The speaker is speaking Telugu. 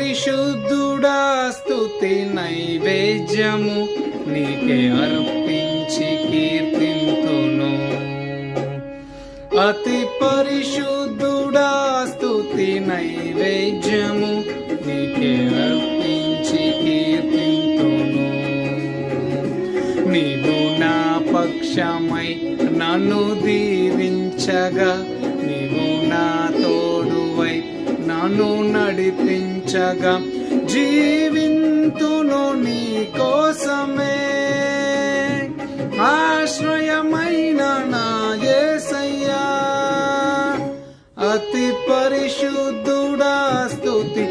పరిశుద్ధుడా స్తుతి నైవేద్యము నీకే అర్పించి కీర్తింతును. అతి పరిశుద్ధుడా స్తుతి నైవేద్యము నీకే అర్పించి కీర్తింతును. నీవు నా పక్షమై నన్ను దీవించగా, నీవు నా తోడువై నన్ను నడిపించగా, జీవింతును నీ కోసమే. ఆశ్రయమైన నా యేసయ్యా, అతి పరిశుద్ధుడా స్తుతి